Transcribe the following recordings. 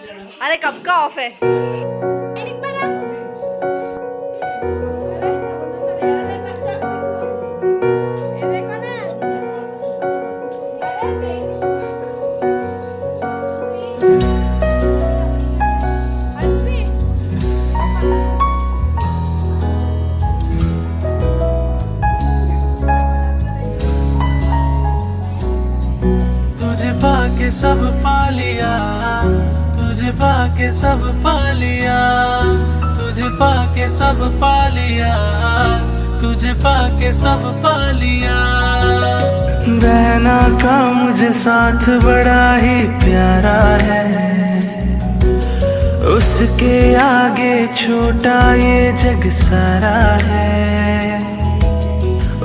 अरे कब का ऑफ है? तुझे पाके सब पा लिया, तुझे पाके सब पा लिया, तुझे पाके सब पा लिया, तुझे पाके सब पा लिया। बहना का मुझे साथ बड़ा ही प्यारा है, उसके आगे छोटा ये जग सारा है।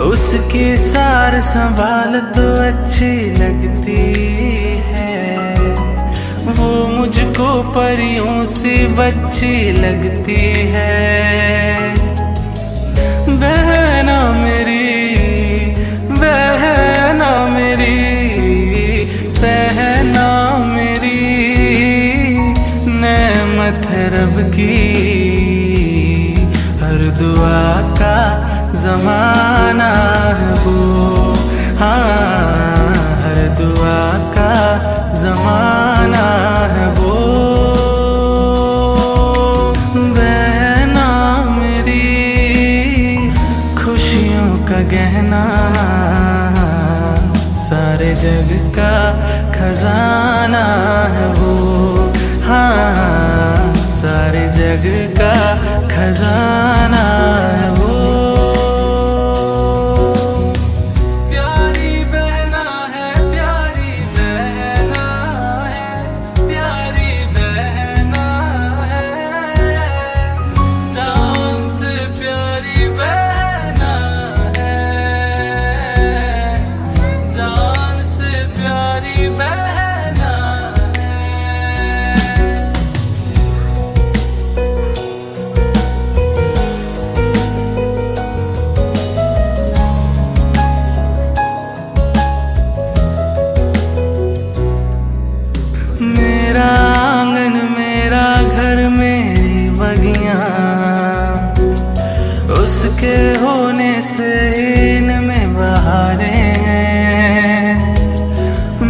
उसकी सार संभाल तो अच्छी लगती है, वो मुझको परियों सी बच्ची लगती है। बहना मेरी, बहना मेरी, बहना मेरी, नेमत है रब की, हर दुआ का ज़माना है वो। हाँ, हर दुआ का ज़माना है वो। बहना मेरी, खुशियों का गहना, सारे जग का खजाना है वो। हाँ, सारे जग का खजाना है वो। मेरा आंगन मेरा घर मेरी बगियां, उसके होने से इनमें बहारें हैं।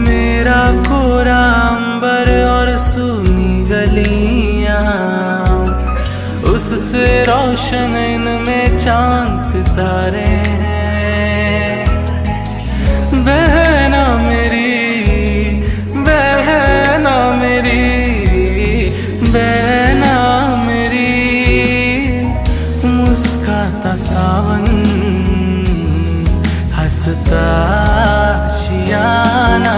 मेरा कोरा अंबर और सूनी गलियां, उससे रोशन इनमें चांद सितारे हैं। बहना मेरी, बहना मेरी, बहना मेरी, मुस्काता सावन, हंसता शियाना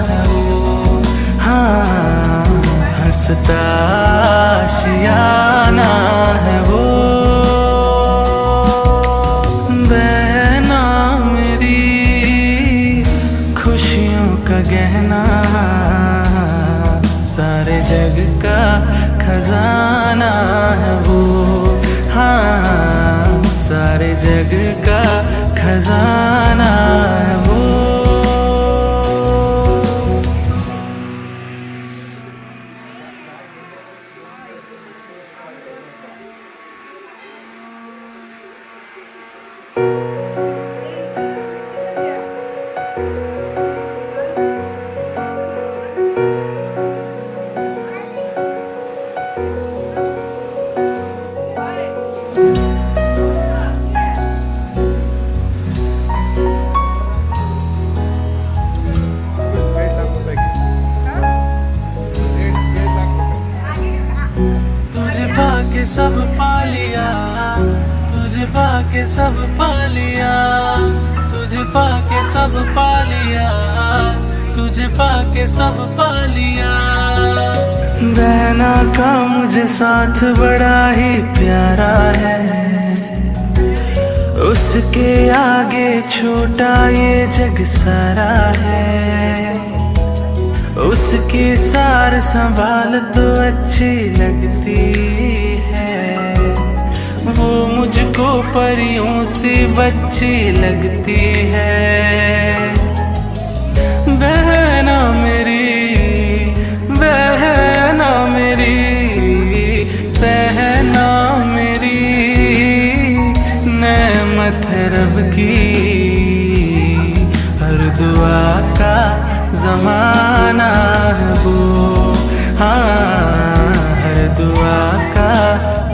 है वो। हाँ, हंसता शियाना है वो। बहना मेरी, खुशियों का गहना, सारे जग का खजाना है वो। हाँ, सारे जग का खजाना है वो। तुझे पाके सब पा लिया, तुझे पाके सब पा लिया, तुझे पाके सब पा लिया, तुझे पाके सब पा लिया। बहना का मुझे साथ बड़ा ही प्यारा है, उसके आगे छोटा ये जग सारा है। उसकी सार संभाल तो अच्छी लगती है, वो मुझको परियों सी बच्ची लगती है। बहना मेरी, बहना मेरी, रब की, हर दुआ का ज़माना है वो। हाँ, हर दुआ का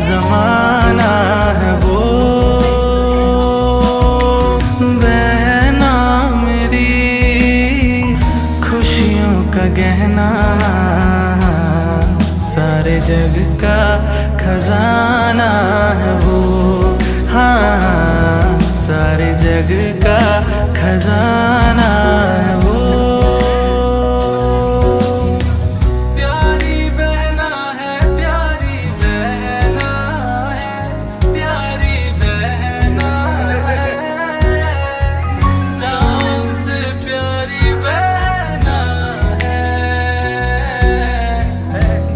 ज़माना है वो। बहना मेरी खुशियों का गहना, सारे जग का खजाना है वो। हाँ, सारे जग का खजाना है वो। प्यारी बहना है, प्यारी बहना है, प्यारी बहना है, जान से प्यारी बहना है,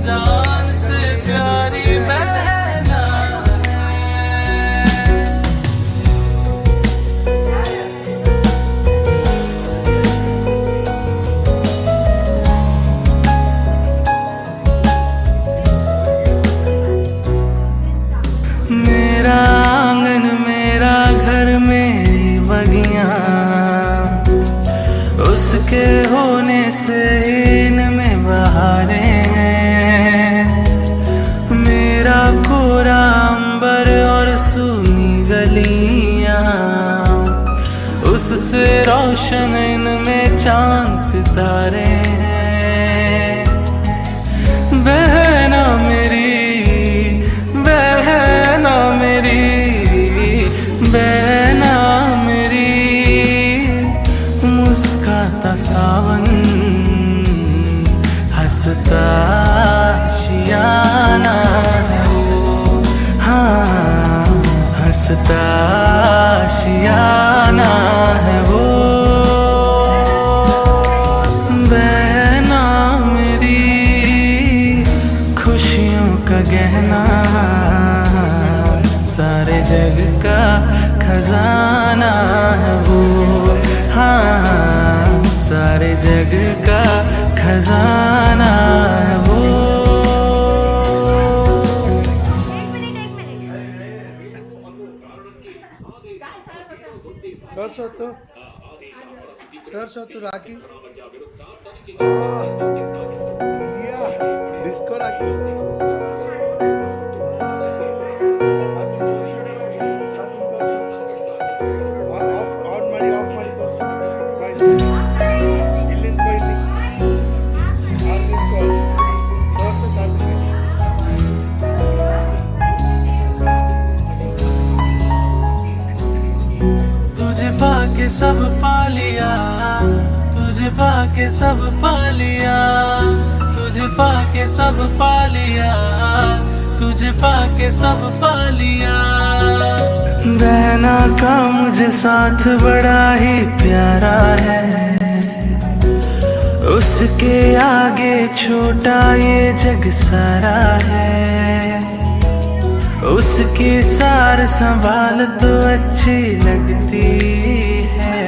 जान से प्यारी बहना है। मेरा आंगन, मेरा घर, मेरी बगियां, उसके होने से इनमें बहारें हैं। मेरा कोरा अंबर और सूनी गलियां, उससे रोशन इनमें चांद सितारे हैं। बहना मेरी, बहना मेरी, बहना मेरी, मुस्काता सावन, हंसता शियाना है वो। हाँ, हंसता शियाना है वो। बहना मेरी खुशियों का गहना, सारे जग का खजाना है वो। हाँ, सारे जग का खजाना है वो। कर सकतो राखी या डिस्को राखी तुझे पाके सब पा लिया, तुझे पाके सब पा लिया, तुझे पाके सब पा लिया, तुझे पाके सब पा लिया। बहना का मुझे साथ बड़ा ही प्यारा है, उसके आगे छोटा ये जग सारा है। उसकी सार संभाल तो अच्छी लगती है,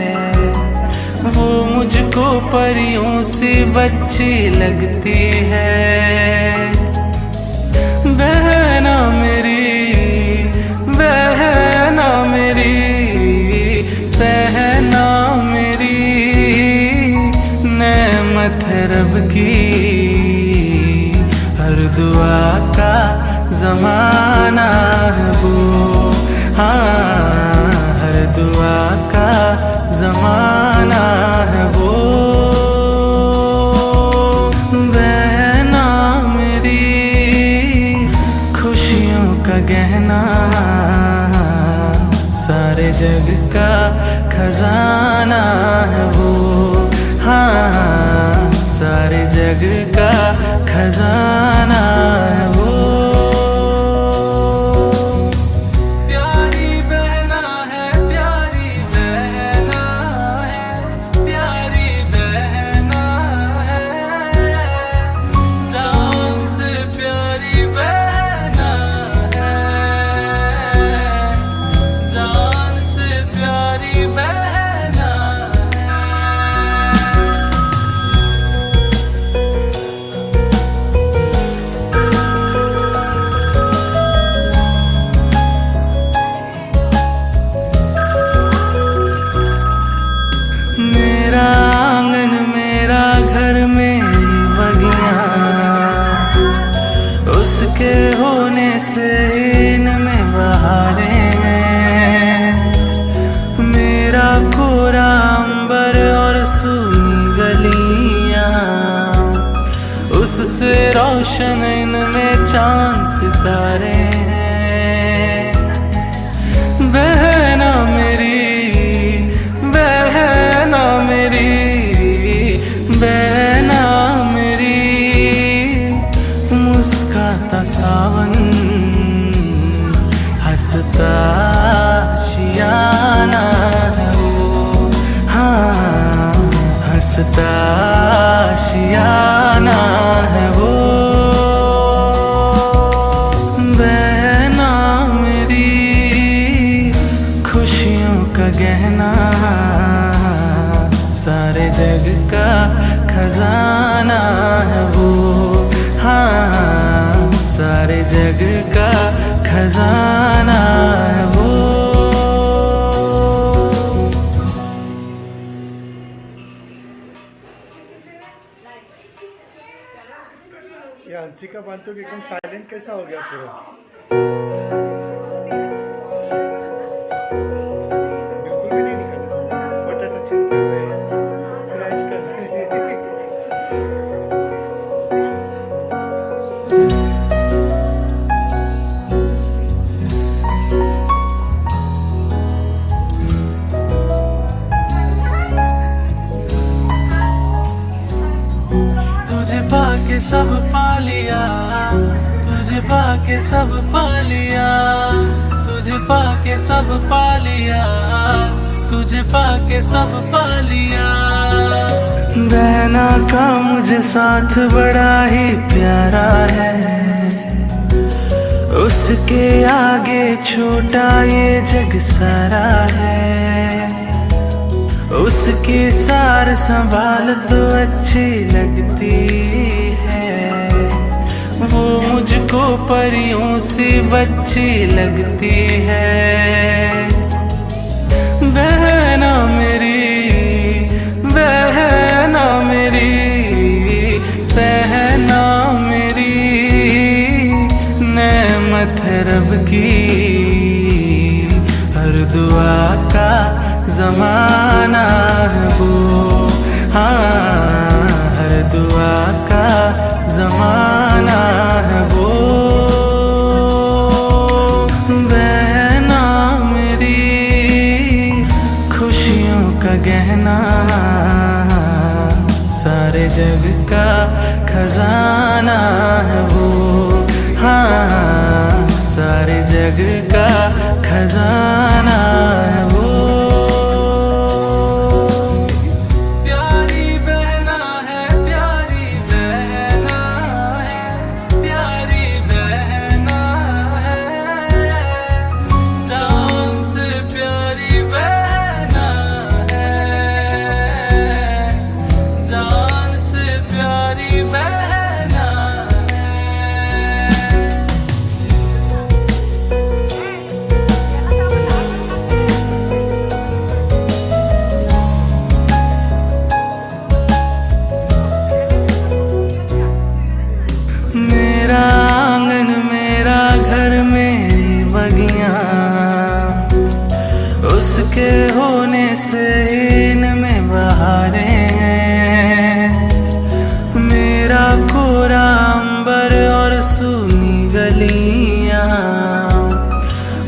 वो मुझको परियों सी बच्ची लगती है। बहना मेरी, बहना मेरी, बहना मेरी, नेमत है रब की, हर दुआ का ज़माना है वो। हाँ, हर दुआ का ज़माना है वो। बहना मेरी खुशियों का गहना, सारे जग का खजाना है वो। हाँ, सारे जग का खजाना है वो। उसके होने से इनमें बहारें हैं। मेरा कोरा अंबर और सूनी गलियां, उससे रोशन इनमें चांद सितारे हैं। बहना मेरी, बहना मेरी, बहना मेरी, मुस्काता सावन, हंसता शियाना है वो, हाँ हंसता शियाना है वो। बहना मेरी, खुशियों का गहना, सारे जग का खजाना है वो, हाँ सारे जग का खजाना है वो। ये हंसिका बांधो कि एकदम साइलेंट कैसा हो गया पूरा? बिल्कुल भी नहीं निकला, बटाटा छिलके हुए क्रैश कर रहे हैं। तुझे पाके सब पा लिया, तुझे पाके सब पा लिया, तुझे पाके सब पा लिया, तुझे पाके सब पा लिया। बहना का मुझे साथ बड़ा ही प्यारा है, उसके आगे छोटा ये जग सारा है। उसकी सार संभाल तो अच्छी लगती है, वो मुझको परियों सी बच्ची लगती है। बहना मेरी, बहना मेरी, बहना मेरी, नेमत है रब की, हर दुआ का ज़माना है वो, हाँ हर दुआ का ज़माना है वो। बहना मेरी, खुशियों का गहना, सारे जग का खजाना है वो, हाँ सारे जग का खजाना है वो। मेरा आंगन मेरा घर मेरी बगियां, उसके होने से इनमें बहारें हैं। मेरा कोरा अंबर और सूनी गलियां,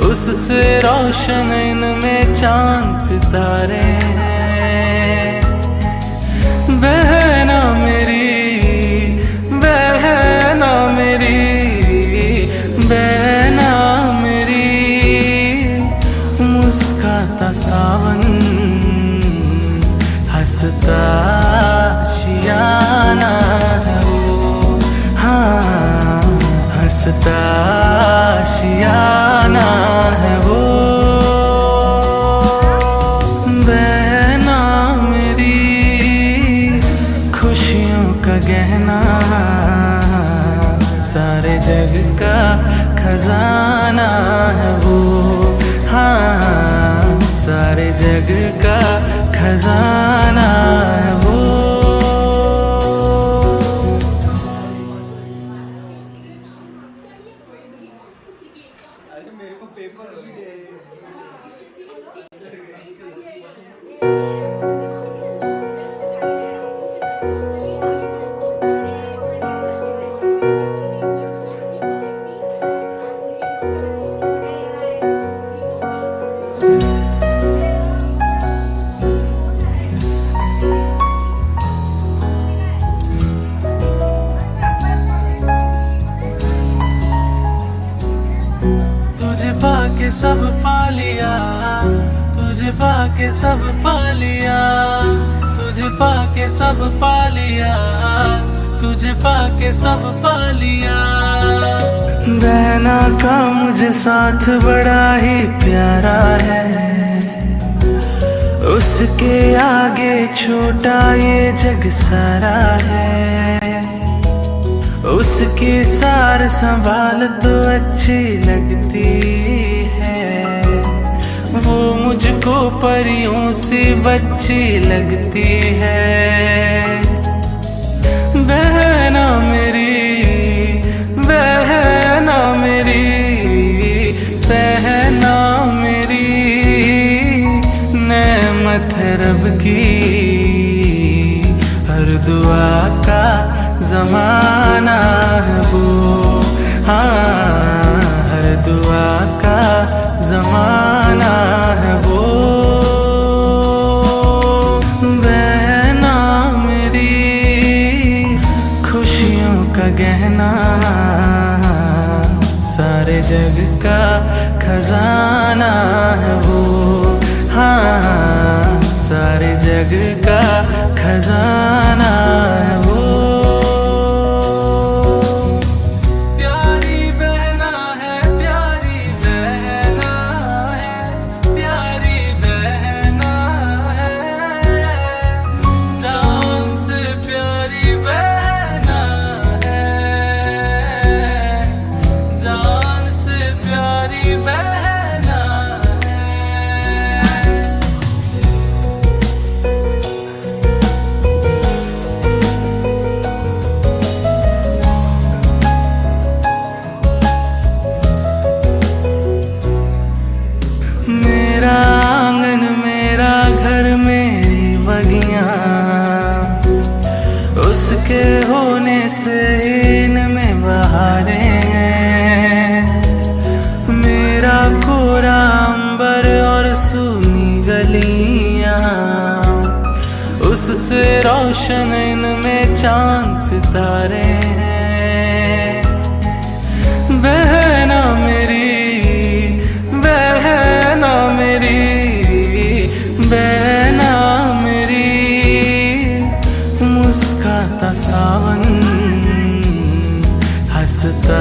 उससे रोशन इनमें चांद सितारे हैं। बहना मेरी, बहना मेरी, बहना मेरी, मुस्काता सावन, हंसता शियाना है वो, हाँ हंसता शियाना है वो। बहना मेरी, खुशियों का गहना, सारे जग का खजाना है वो, हाँ सारे जग का खजाना है वो। तुझे पाके सब पा लिया, तुझे पाके सब पा लिया, तुझे पाके सब पा लिया, तुझे पाके सब पा लिया। बहना का मुझे साथ बड़ा ही प्यारा है, उसके आगे छोटा ये जग सारा है। उसकी सार संभाल तो अच्छी लगती है, वो मुझको परियों सी बच्ची लगती है। बहना मेरी, बहना मेरी, बहना मेरी, नेमत है रब की, हर दुआ का ज़माना है वो, हाँ हर दुआ का ज़माना है वो। बहना मेरी खुशियों का गहना, सारे जग का खजाना है वो, हाँ सारे जग का खजाना है वो। मेरा आंगन मेरा घर मेरी बगियां, उसके होने से इनमें बहारें हैं। मेरा कोरा अंबर और सूनी गलियां, उससे रोशन इनमें चांद सितारे हैं। बहना मेरी, बहना मेरी, बहना मेरी, मुस्काता सावन हंसता